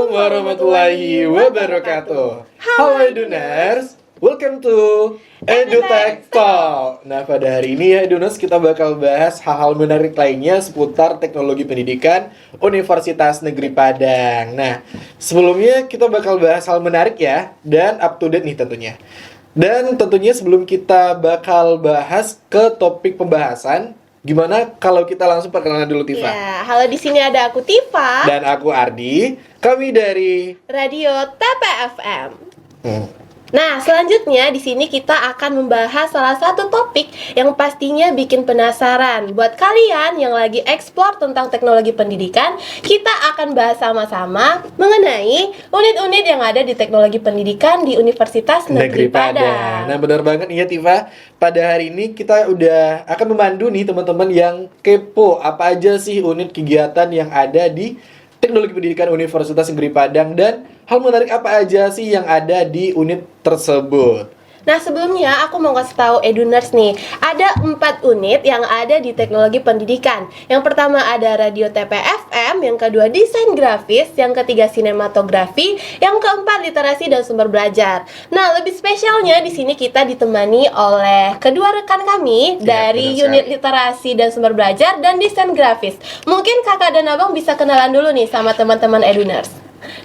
warahmatullahi wabarakatuh. Halo Eduners, welcome to EduTech Talk. Nah, pada hari ini ya Eduners, kita bakal bahas hal-hal menarik lainnya seputar teknologi pendidikan Universitas Negeri Padang. Nah, sebelumnya kita bakal bahas hal menarik ya, dan up to date nih tentunya. Dan tentunya sebelum kita bakal bahas ke topik pembahasan, gimana kalau kita langsung perkenalan dulu, Tifa? Ya, halo, di sini ada aku Tifa dan aku Ardi. Kami dari Radio TPFM. Nah, selanjutnya di sini kita akan membahas salah satu topik yang pastinya bikin penasaran. Buat kalian yang lagi eksplor tentang teknologi pendidikan, kita akan bahas sama-sama mengenai unit-unit yang ada di teknologi pendidikan di Universitas Negeri Padang. Nah, benar banget nih ya, Tifa. Pada hari ini kita udah akan memandu nih teman-teman yang kepo apa aja sih unit kegiatan yang ada di Teknologi Pendidikan Universitas Negeri Padang dan hal menarik apa aja sih yang ada di unit tersebut. Nah, sebelumnya aku mau kasih tahu Eduners nih, ada 4 unit yang ada di teknologi pendidikan. Yang pertama ada radio TPFM, yang kedua desain grafis, yang ketiga sinematografi, yang keempat literasi dan sumber belajar. Nah, lebih spesialnya di sini kita ditemani oleh kedua rekan kami dari unit literasi dan sumber belajar dan desain grafis. Mungkin kakak dan abang bisa kenalan dulu nih sama teman-teman Eduners.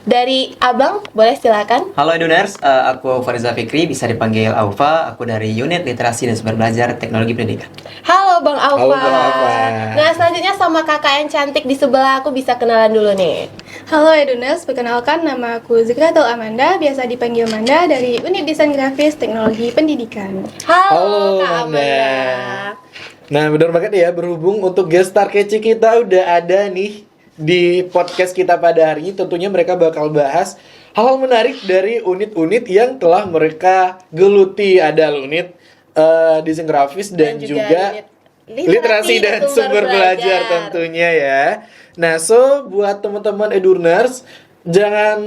Dari abang, boleh silakan. Halo Eduners, aku Fariza Fikri, bisa dipanggil Aufa. Aku dari unit literasi dan sumber belajar teknologi pendidikan. Halo Bang Aufa. Halo Bang Aufa. Nah, selanjutnya sama kakak yang cantik di sebelah aku, bisa kenalan dulu nih. Halo Eduners, perkenalkan nama aku Zikratul Amanda, biasa dipanggil Manda dari unit desain grafis teknologi pendidikan. Halo Kak Amanda. Amanda. Nah, benar banget ya, berhubung untuk guest star kece kita udah ada nih di podcast kita pada hari ini. Tentunya mereka bakal bahas hal-hal menarik dari unit-unit yang telah mereka geluti. Ada unit desain grafis dan juga literasi dan sumber belajar tentunya ya. Nah, so buat teman-teman Eduners, jangan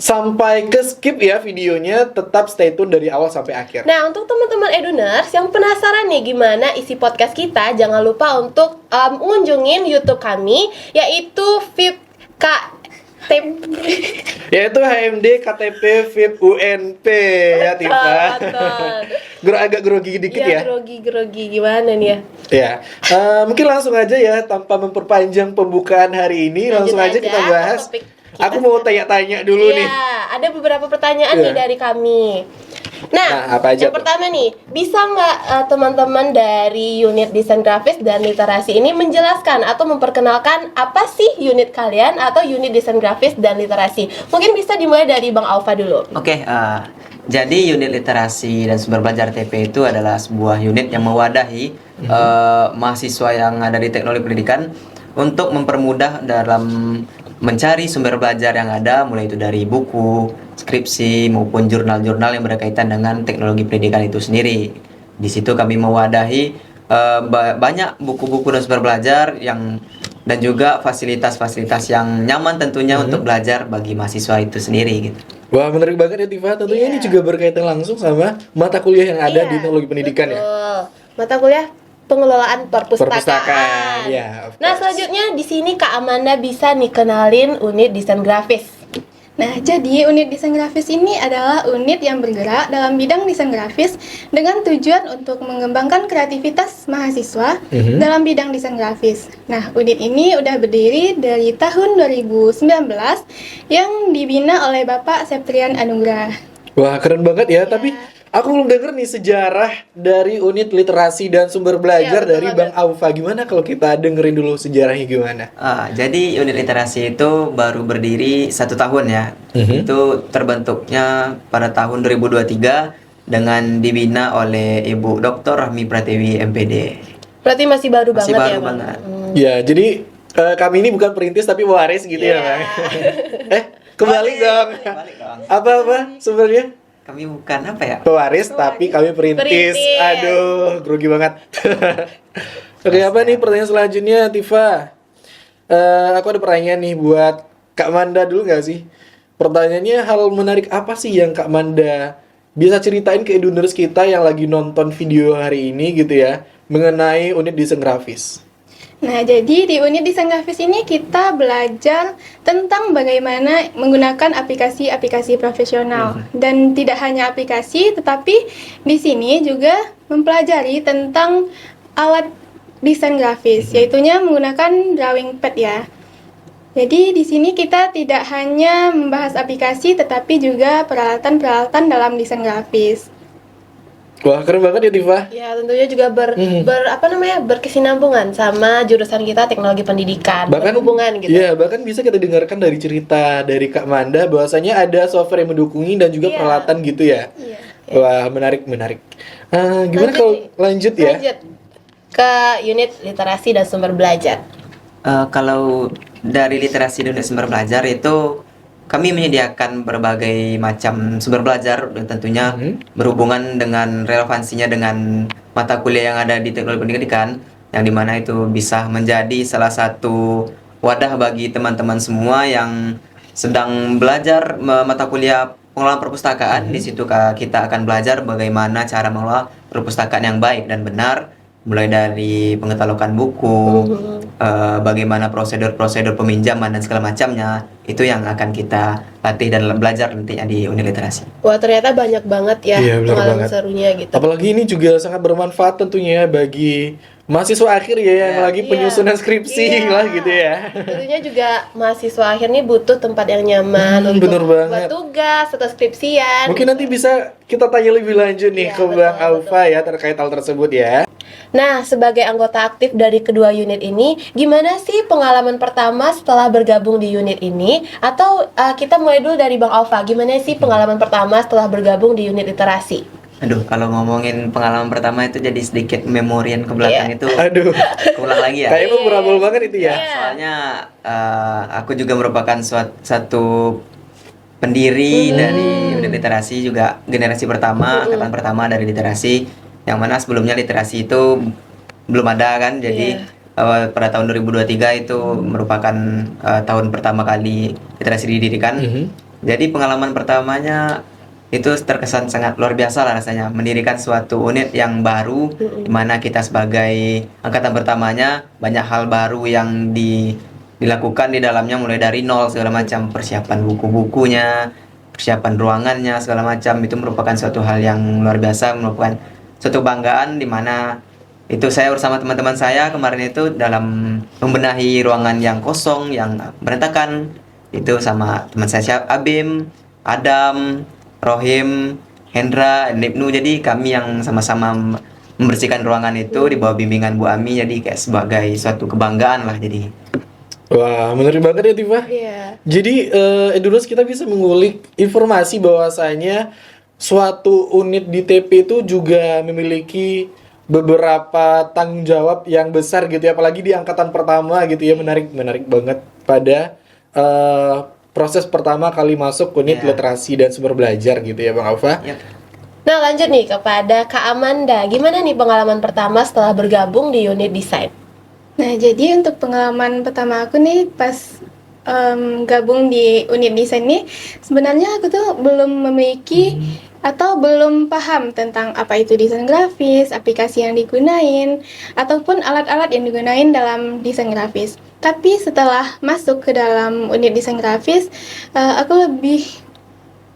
sampai ke skip ya videonya, tetap stay tune dari awal sampai akhir. Nah, untuk teman-teman Eduners yang penasaran nih gimana isi podcast kita, jangan lupa untuk mengunjungin YouTube kami, yaitu VIP KTP, yaitu HMD KTP VIP UNP ya, Tifa. Agak grogi dikit ya. Grogi gimana nih ya? Ya, mungkin langsung aja ya, tanpa memperpanjang pembukaan hari ini, langsung aja kita bahas. Aku mau tanya-tanya dulu nih. Ya, ada beberapa pertanyaan nih dari kami. Nah, apa aja yang pertama nih, bisa nggak teman-teman dari unit desain grafis dan literasi ini menjelaskan atau memperkenalkan apa sih unit kalian atau unit desain grafis dan literasi? Mungkin bisa dimulai dari Bang Aufa dulu. Oke, jadi unit literasi dan sumber belajar TP itu adalah sebuah unit yang mewadahi mahasiswa yang ada di teknologi pendidikan untuk mempermudah dalam mencari sumber belajar yang ada, mulai itu dari buku, skripsi, maupun jurnal-jurnal yang berkaitan dengan teknologi pendidikan itu sendiri. Di situ kami mewadahi banyak buku-buku dan sumber belajar dan juga fasilitas-fasilitas yang nyaman tentunya untuk belajar bagi mahasiswa itu sendiri gitu. Wah, menarik banget ya, Tifa. Tentunya ini juga berkaitan langsung sama mata kuliah yang ada di teknologi pendidikan ya. Mata kuliah pengelolaan perpustakaan. Ya, nah, selanjutnya di sini Kak Amanda bisa nih kenalin unit desain grafis. Nah, jadi unit desain grafis ini adalah unit yang bergerak dalam bidang desain grafis dengan tujuan untuk mengembangkan kreativitas mahasiswa dalam bidang desain grafis. Nah, unit ini udah berdiri dari tahun 2019 yang dibina oleh Bapak Septrian Anugrah. Wah, keren banget ya. Tapi aku belum denger nih sejarah dari unit literasi dan sumber belajar dari Bang Aufa. Gimana kalau kita dengerin dulu sejarahnya gimana? Jadi unit literasi itu baru berdiri 1 tahun ya. Itu terbentuknya pada tahun 2023 dengan dibina oleh Ibu Dr. Rahmi Pratiwi MPD. Berarti masih baru banget ya, Bang? Ya, jadi kami ini bukan perintis tapi waris gitu ya, Bang. Kembali dong. Apa sumbernya? Kami bukan apa ya? Pewaris tapi kami perintis. Aduh, grogi banget. Oke, apa nih pertanyaan selanjutnya, Tifa? Aku ada pertanyaan nih buat Kak Manda dulu nggak sih? Pertanyaannya, hal menarik apa sih yang Kak Manda bisa ceritain ke Eduners kita yang lagi nonton video hari ini gitu ya, mengenai unit desain grafis? Nah, jadi di unit desain grafis ini kita belajar tentang bagaimana menggunakan aplikasi-aplikasi profesional. Dan tidak hanya aplikasi, tetapi di sini juga mempelajari tentang alat desain grafis, yaitunya menggunakan drawing pad ya. Jadi di sini kita tidak hanya membahas aplikasi, tetapi juga peralatan-peralatan dalam desain grafis. Wah, keren banget ya Tifa. Ya, tentunya juga berkesinambungan sama jurusan kita teknologi pendidikan, berhubungan gitu. Iya, bahkan bisa kita dengarkan dari cerita dari Kak Manda bahwasanya ada software yang mendukung dan juga Iya. peralatan gitu ya. Iya. Wah, menarik. Gimana kalau lanjut ya? Lanjut ke unit literasi dan sumber belajar. Kalau dari literasi dan sumber belajar itu kami menyediakan berbagai macam sumber belajar dan tentunya berhubungan dengan relevansinya dengan mata kuliah yang ada di teknologi pendidikan, yang dimana itu bisa menjadi salah satu wadah bagi teman-teman semua yang sedang belajar mata kuliah pengelolaan perpustakaan. Di situ kita akan belajar bagaimana cara mengelola perpustakaan yang baik dan benar, mulai dari pengkatalogan buku, bagaimana prosedur-prosedur peminjaman dan segala macamnya. Itu yang akan kita latih dan belajar nantinya di unit literasi. Wah, ternyata banyak banget ya Iya, benar pengalaman banget. serunya gitu. Apalagi ini juga sangat bermanfaat tentunya bagi mahasiswa akhir ya yang Iya. lagi penyusunan skripsi Iya. lah gitu ya. Tentunya juga mahasiswa akhir nih butuh tempat yang nyaman untuk bener banget. buat tugas atau skripsian. Mungkin nanti bisa kita tanya lebih lanjut nih Iya, ke betul, Bang Alfa ya terkait hal tersebut ya. Nah, sebagai anggota aktif dari kedua unit ini, gimana sih pengalaman pertama setelah bergabung di unit ini? Atau kita mulai dulu dari Bang Alfa, gimana sih pengalaman pertama setelah bergabung di unit literasi? Aduh, kalau ngomongin pengalaman pertama itu jadi sedikit memorian ke belakang Iya. itu Aduh, ulang lagi ya. kayak memorable banget itu ya. Iya. Soalnya aku juga merupakan satu pendiri dari unit literasi, juga generasi pertama, angkatan pertama dari literasi, yang mana sebelumnya literasi itu belum ada kan. Jadi pada tahun 2023 itu merupakan tahun pertama kali literasi didirikan. Jadi pengalaman pertamanya itu terkesan sangat luar biasa lah rasanya, mendirikan suatu unit yang baru, di mana kita sebagai angkatan pertamanya banyak hal baru yang dilakukan di dalamnya, mulai dari nol segala macam, persiapan buku-bukunya, persiapan ruangannya segala macam. Itu merupakan suatu hal yang luar biasa, merupakan suatu banggaan, di mana itu saya bersama teman-teman saya kemarin itu dalam membenahi ruangan yang kosong, yang berantakan, itu sama teman saya Abim, Adam, Rohim, Hendra, dan Ibnu. Jadi kami yang sama-sama membersihkan ruangan itu di bawah bimbingan Bu Ami, jadi kayak sebagai suatu kebanggaan lah jadi. Wah, menarik banget ya Tifa. Iya. Jadi Edulus kita bisa mengulik informasi bahwasanya suatu unit di TP itu juga memiliki beberapa tanggung jawab yang besar gitu ya, apalagi di angkatan pertama gitu ya. Menarik banget pada proses pertama kali masuk unit Ya. literasi dan sumber belajar gitu ya Bang Alfa. Yap. Nah, lanjut nih kepada Kak Amanda. Gimana nih pengalaman pertama setelah bergabung di unit desain? Nah, jadi untuk pengalaman pertama aku nih pas gabung di unit desain ini, sebenarnya aku tuh belum memiliki atau belum paham tentang apa itu desain grafis, aplikasi yang digunain, ataupun alat-alat yang digunain dalam desain grafis. Tapi setelah masuk ke dalam unit desain grafis, aku lebih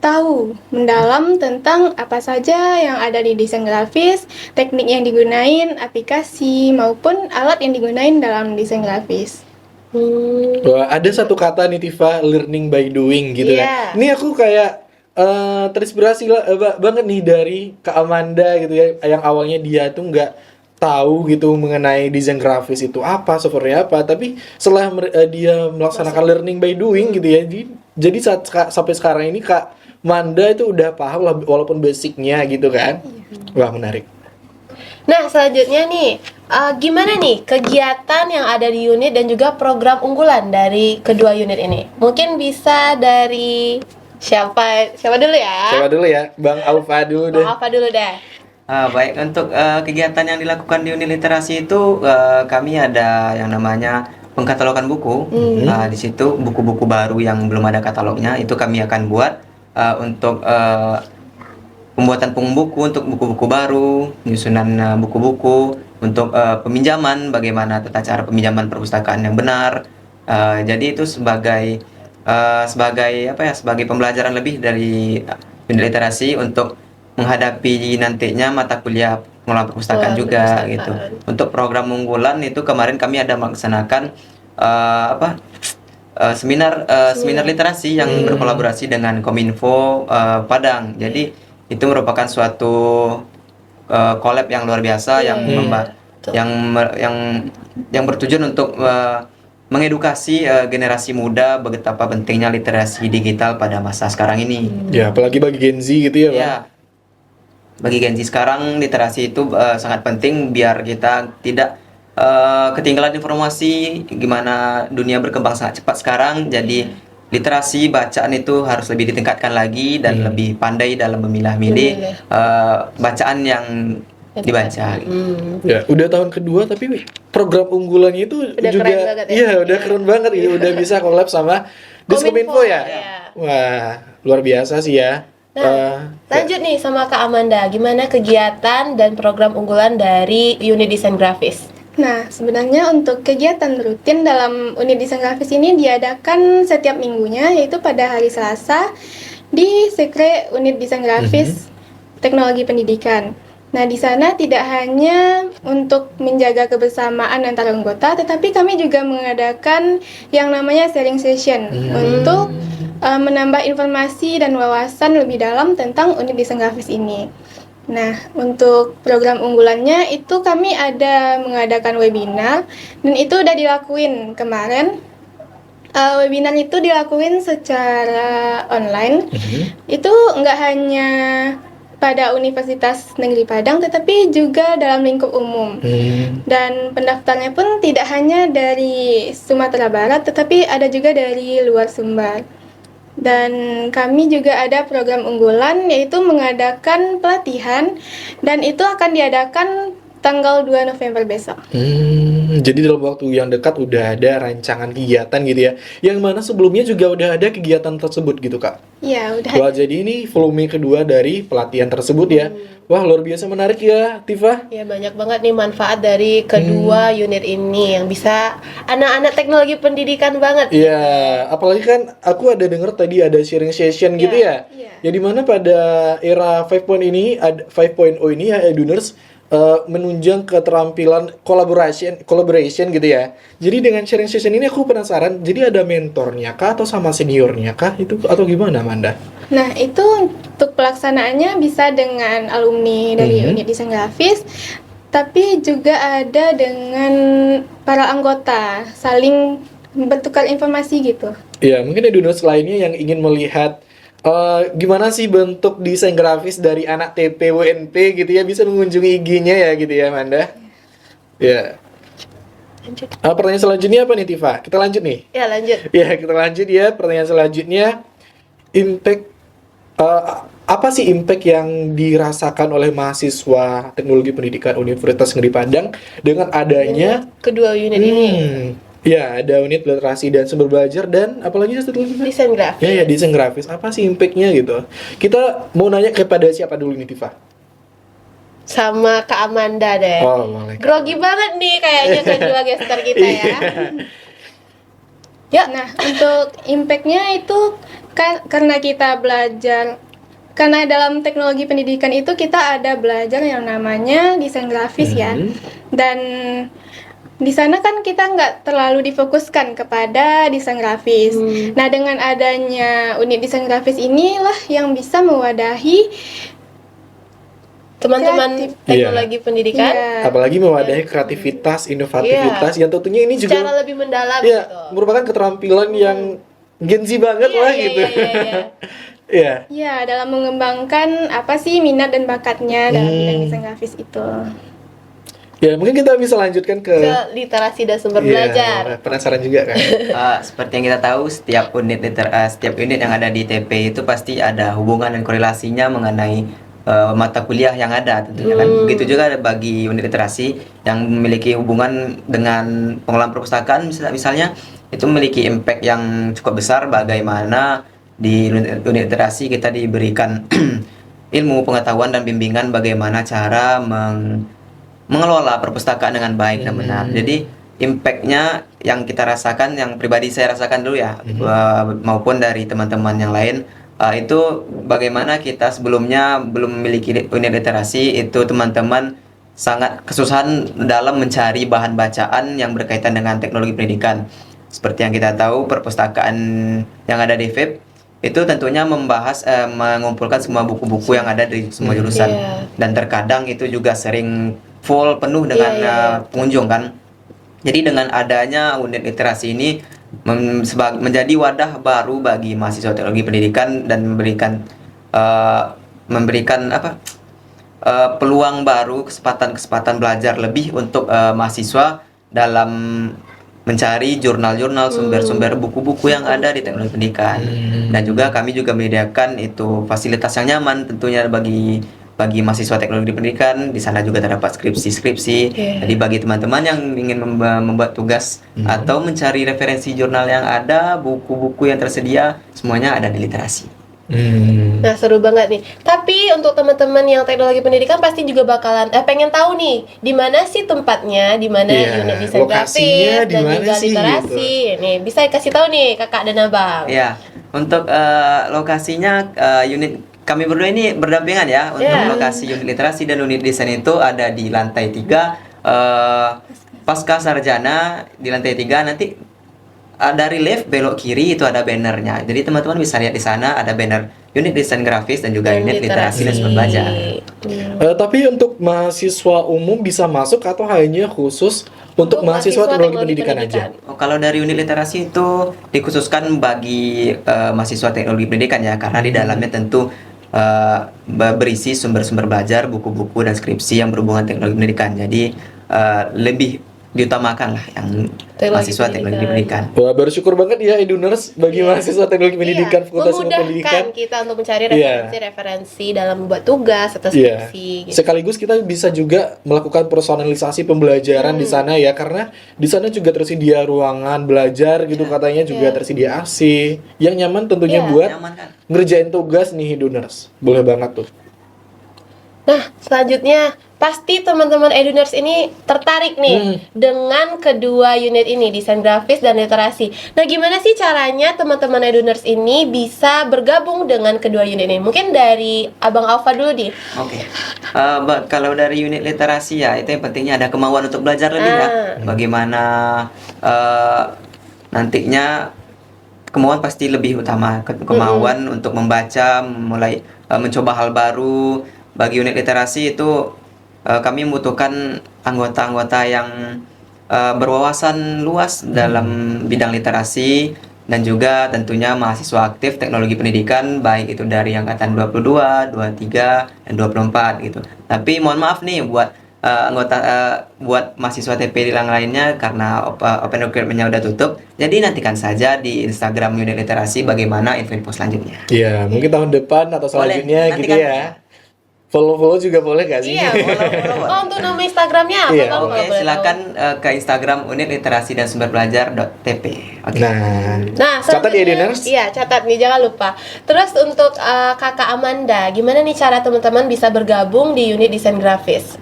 tahu mendalam tentang apa saja yang ada di desain grafis, teknik yang digunain, aplikasi, maupun alat yang digunain dalam desain grafis. Wah, ada satu kata nih Tifa, learning by doing gitu Iya. kan. Ini aku kayak terinspirasi banget nih dari Kak Amanda gitu ya, yang awalnya dia tuh nggak tahu gitu mengenai desain grafis itu apa, software apa, tapi setelah dia melaksanakan learning by doing gitu ya, jadi sampai sekarang ini Kak Manda itu udah paham lah walaupun basicnya gitu kan. Wah, menarik. Nah, selanjutnya nih, gimana nih kegiatan yang ada di unit dan juga program unggulan dari kedua unit ini? Mungkin bisa dari siapa dulu ya? Coba dulu ya, Bang Alfa dulu deh. Bang Alfa dulu deh. Baik, untuk kegiatan yang dilakukan di unit literasi itu kami ada yang namanya pengkatalogan buku. Di situ buku-buku baru yang belum ada katalognya itu kami akan buat untuk pembuatan pengumum buku, untuk buku-buku baru, penyusunan buku-buku, untuk peminjaman, bagaimana tata cara peminjaman perpustakaan yang benar. Jadi itu sebagai pembelajaran lebih dari unit literasi untuk menghadapi nantinya mata kuliah pengelolaan perpustakaan Pengelolaan juga perpustakaan. gitu. Untuk program unggulan itu kemarin kami ada melaksanakan seminar literasi yang berkolaborasi dengan Kominfo Padang. Jadi itu merupakan suatu collab yang luar biasa yang betul. yang bertujuan untuk mengedukasi generasi muda betapa pentingnya literasi digital pada masa sekarang ini. Ya, apalagi bagi Gen Z gitu ya, Bang. Ya, bagi Gen Z sekarang literasi itu sangat penting biar kita tidak ketinggalan informasi gimana dunia berkembang sangat cepat sekarang. Jadi literasi bacaan itu harus lebih ditingkatkan lagi dan lebih pandai dalam memilah-milih bacaan yang dibaca. Ya, udah tahun kedua tapi program unggulannya itu Udah juga keren banget ya. iya, udah keren banget ini udah bisa collab sama Diskominfo ya. Iya. Wah, luar biasa sih ya. Lanjut nih sama Kak Amanda, gimana kegiatan dan program unggulan dari unit desain grafis? Nah, sebenarnya untuk kegiatan rutin dalam unit desain grafis ini diadakan setiap minggunya, yaitu pada hari Selasa di Sekre Unit Desain Grafis Teknologi Pendidikan. Nah, di sana tidak hanya untuk menjaga kebersamaan antara anggota, tetapi kami juga mengadakan yang namanya sharing session untuk menambah informasi dan wawasan lebih dalam tentang unit desain grafis ini. Nah, untuk program unggulannya itu kami ada mengadakan webinar dan itu udah dilakuin kemarin. Webinar itu dilakuin secara online. Itu nggak hanya pada Universitas Negeri Padang, tetapi juga dalam lingkup umum. Dan pendaftarnya pun tidak hanya dari Sumatera Barat, tetapi ada juga dari luar Sumbar. Dan kami juga ada program unggulan, yaitu mengadakan pelatihan, dan itu akan diadakan tanggal 2 November besok. Jadi dalam waktu yang dekat udah ada rancangan kegiatan gitu ya. Yang mana sebelumnya juga udah ada kegiatan tersebut gitu, Kak. Iya, udah. Wah, jadi ini volume kedua dari pelatihan tersebut ya. Wah, luar biasa menarik ya, Tifa. Ya, banyak banget nih manfaat dari kedua unit ini yang bisa anak-anak teknologi pendidikan banget. Iya, apalagi kan aku ada denger tadi ada sharing session gitu ya. Iya. Ya dimana pada era 5.0 ini, 5.0 ini ya Eduners menunjang keterampilan collaboration gitu ya. Jadi dengan sharing session ini aku penasaran, jadi ada mentornya kah atau sama seniornya kah itu atau gimana, Amanda? Nah, itu untuk pelaksanaannya bisa dengan alumni dari unit desain grafis, tapi juga ada dengan para anggota, saling bertukar informasi gitu. Ya, mungkin Eduners lainnya yang ingin melihat gimana sih bentuk desain grafis dari anak TP WNP gitu ya, bisa mengunjungi IG-nya ya gitu ya, Amanda. Ya. Lanjut. Pertanyaan selanjutnya apa nih, Tifa? Kita lanjut nih. Ya, lanjut. Ya, kita lanjut ya. Pertanyaan selanjutnya, impact apa sih impact yang dirasakan oleh mahasiswa teknologi pendidikan Universitas Negeri Padang dengan adanya Kedua unit ini ya, ada unit literasi dan sumber belajar dan apalagi satu lagi? desain grafis. Ya, desain grafis. Apa sih impact-nya gitu? Kita mau nanya kepada siapa dulu nih, Tifa? Sama Kak Amanda deh. Oh, boleh. Grogi banget nih kayaknya kedua gestar kita ya. Ya, Nah, untuk impact-nya itu kan karena kita belajar, karena dalam teknologi pendidikan itu kita ada belajar yang namanya desain grafis ya. Dan di sana kan kita nggak terlalu difokuskan kepada desain grafis. Nah, dengan adanya unit desain grafis inilah yang bisa mewadahi teman-teman kreatif. teknologi pendidikan Iya. Apalagi mewadahi kreativitas, inovativitas yang tentunya ini juga secara lebih mendalam ya, gitu. merupakan keterampilan yang Gen Z banget Iya, lah iya, gitu. iya, iya, iya. Iya. Ya, dalam mengembangkan apa sih minat dan bakatnya dalam bidang desain grafis itu. Ya, mungkin kita bisa lanjutkan ke Ke literasi dan sumber belajar. Penasaran juga kan? Seperti yang kita tahu, setiap unit yang ada di TP itu pasti ada hubungan dan korelasinya mengenai mata kuliah yang ada tentunya kan. Begitu juga bagi unit literasi yang memiliki hubungan dengan pengelolaan perpustakaan misalnya itu memiliki impact yang cukup besar bagaimana di unit literasi kita diberikan ilmu, pengetahuan dan bimbingan bagaimana cara mengelola perpustakaan dengan baik dan benar. Jadi impactnya yang kita rasakan, yang pribadi saya rasakan dulu ya, maupun dari teman-teman yang lain, itu bagaimana kita sebelumnya belum memiliki unit literasi, itu teman-teman sangat kesusahan dalam mencari bahan bacaan yang berkaitan dengan teknologi pendidikan. Seperti yang kita tahu, perpustakaan yang ada di FIP itu tentunya mengumpulkan semua buku-buku yang ada di semua jurusan, dan terkadang itu juga sering full penuh dengan pengunjung kan. Jadi dengan adanya unit literasi ini menjadi wadah baru bagi mahasiswa teknologi pendidikan dan memberikan peluang baru, kesempatan belajar lebih untuk mahasiswa dalam mencari jurnal-jurnal, sumber-sumber buku-buku yang ada di teknologi pendidikan. Dan juga kami juga menyediakan itu fasilitas yang nyaman tentunya bagi mahasiswa teknologi pendidikan. Di sana juga terdapat skripsi. Jadi bagi teman-teman yang ingin membuat tugas atau mencari referensi jurnal yang ada, buku-buku yang tersedia, semuanya ada di literasi. Nah, seru banget nih. Tapi untuk teman-teman yang teknologi pendidikan pasti juga bakalan pengen tahu nih, di mana sih tempatnya, di mana unit desain grafis dan juga literasi. Gitu. Nih, bisa kasih tahu nih Kakak dan Abang. Ya, untuk lokasinya unit kami berdua ini berdampingan ya. Untuk lokasi unit literasi dan unit desain itu ada di lantai 3 Pasca Sarjana di lantai 3 nanti. Dari left belok kiri itu ada bannernya. Jadi teman-teman bisa lihat di sana ada banner unit desain grafis dan juga unit literasi dan sumber belajar. Tapi untuk mahasiswa umum bisa masuk atau hanya khusus untuk mahasiswa teknologi pendidikan aja? Kalau dari unit literasi itu dikhususkan bagi mahasiswa teknologi pendidikan ya, karena di dalamnya tentu berisi sumber-sumber belajar, buku-buku dan skripsi yang berhubungan teknologi pendidikan. Jadi lebih diutamakan lah yang mahasiswa teknologi pendidikan. Wah, bersyukur banget ya Eduners bagi mahasiswa teknologi pendidikan, Fakultas Ilmu Pendidikan. Kita untuk mencari referensi dalam membuat tugas atau skripsi. Gitu. Sekaligus kita bisa juga melakukan personalisasi pembelajaran di sana ya, karena di sana juga tersedia ruangan belajar gitu, katanya juga tersedia AC yang nyaman tentunya buat ngerjain tugas nih Eduners. Boleh banget tuh. Nah, selanjutnya pasti teman-teman Eduners ini tertarik nih dengan kedua unit ini, desain grafis dan literasi. Nah, gimana sih caranya teman-teman Eduners ini bisa bergabung dengan kedua unit ini? Mungkin dari Abang Alfa dulu nih. Oke. Kalau dari unit literasi ya, itu yang pentingnya ada kemauan untuk belajar lebih ya. Bagaimana nantinya kemauan pasti lebih utama, kemauan untuk membaca, mulai mencoba hal baru. Bagi unit literasi itu kami membutuhkan anggota-anggota yang berwawasan luas dalam bidang literasi, dan juga tentunya mahasiswa aktif teknologi pendidikan, baik itu dari angkatan 22, 23, dan 24 gitu. Tapi mohon maaf nih buat buat mahasiswa TP yang lainnya, karena open recruitment-nya udah tutup. Jadi nantikan saja di Instagram unit literasi bagaimana info-info selanjutnya. Iya, mungkin tahun depan atau selanjutnya boleh, gitu ya. Follow juga boleh gak sih? Iya, follow. Untuk nama Instagramnya apa? Iya. Oke, silakan ke Instagram unit literasi dan sumber belajar.tp. Okay. Nah, catat ya Eduners? Iya, catat nih, jangan lupa. Terus untuk Kakak Amanda, gimana nih cara teman-teman bisa bergabung di unit desain grafis?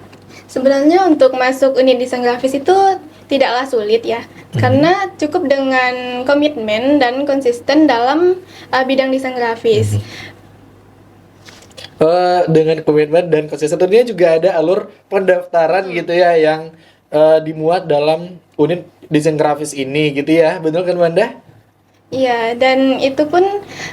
Sebenarnya untuk masuk unit desain grafis itu tidaklah sulit ya, karena cukup dengan komitmen dan konsisten dalam bidang desain grafis. Dengan komitmen dan konsisten, tentunya juga ada alur pendaftaran gitu ya yang dimuat dalam unit desain grafis ini gitu ya, betul kan Wanda? Iya, dan itu pun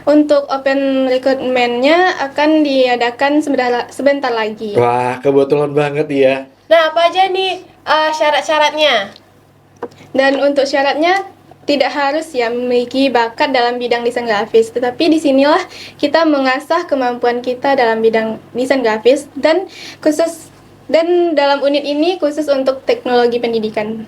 untuk open recruitment-nya akan diadakan sebentar lagi. Wah, kebetulan banget ya. Nah, apa aja nih syarat-syaratnya? Dan untuk syaratnya tidak harus ya memiliki bakat dalam bidang desain grafis, tetapi disinilah kita mengasah kemampuan kita dalam bidang desain grafis, dan dalam unit ini khusus untuk teknologi pendidikan.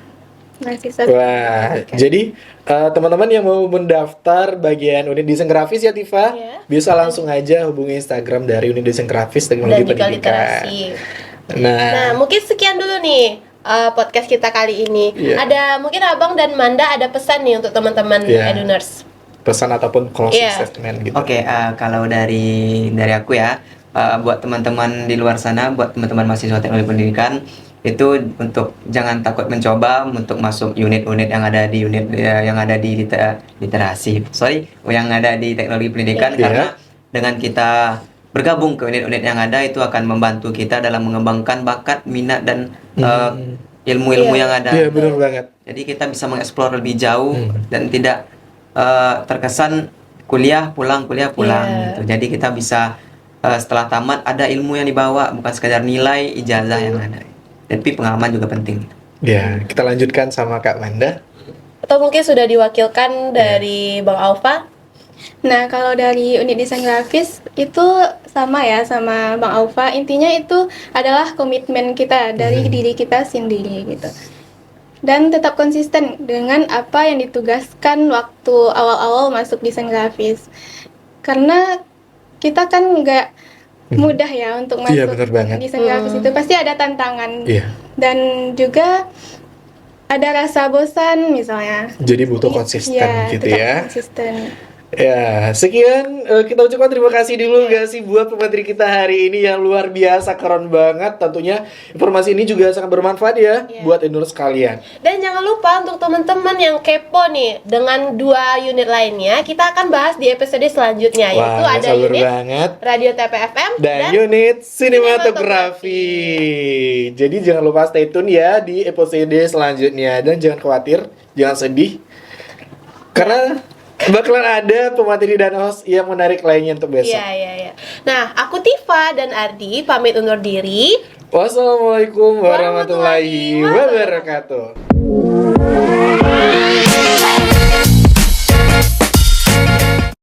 Wah, jadi teman-teman yang mau mendaftar bagian unit desain grafis ya Tifa, bisa langsung aja hubungi Instagram dari unit desain grafis teknologi pendidikan. Nah, mungkin sekian dulu nih podcast kita kali ini. Ada mungkin Abang dan Manda ada pesan nih untuk teman-teman Eduners. Pesan ataupun closing statement gitu. Oke, kalau dari aku ya, buat teman-teman di luar sana, buat teman-teman mahasiswa teknologi pendidikan, itu untuk jangan takut mencoba untuk masuk unit-unit yang ada di literasi, yang ada di teknologi pendidikan, Iya. karena dengan kita bergabung ke unit-unit yang ada itu akan membantu kita dalam mengembangkan bakat, minat dan ilmu-ilmu Iya. yang ada. Iya, benar banget. Jadi kita bisa mengeksplor lebih jauh dan tidak terkesan kuliah pulang Iya. gitu. Jadi kita bisa setelah tamat ada ilmu yang dibawa, bukan sekadar nilai ijazah yang ada. Tapi pengalaman juga penting. Ya, kita lanjutkan sama Kak Manda. Atau mungkin sudah diwakilkan dari Bang Alfa? Nah, kalau dari unit desain grafis itu sama ya sama Bang Aufa. Intinya itu adalah komitmen kita dari diri kita sendiri gitu. Dan tetap konsisten dengan apa yang ditugaskan waktu awal-awal masuk desain grafis. Karena kita kan nggak mudah ya untuk Iya, masuk benar banget. desain grafis itu pasti ada tantangan. Iya. Dan juga ada rasa bosan misalnya. Jadi butuh konsisten gitu tetap ya. Konsisten. Ya, sekian kita ucapkan terima kasih dulu gak sih buat pemateri kita hari ini yang luar biasa, keren banget. Tentunya informasi ini juga sangat bermanfaat ya buat endorse kalian. Dan jangan lupa untuk teman-teman yang kepo nih dengan 2 unit lainnya, kita akan bahas di episode selanjutnya, yaitu Wah, ada sabar unit banget. Radio TPFM Dan unit sinematografi. Jadi jangan lupa stay tune ya di episode selanjutnya. Dan jangan khawatir, jangan sedih, karena bakalan ada pemateri dan host yang menarik lainnya untuk besok. Iya. Nah, aku Tifa dan Ardi pamit undur diri. Wassalamualaikum warahmatullahi wabarakatuh.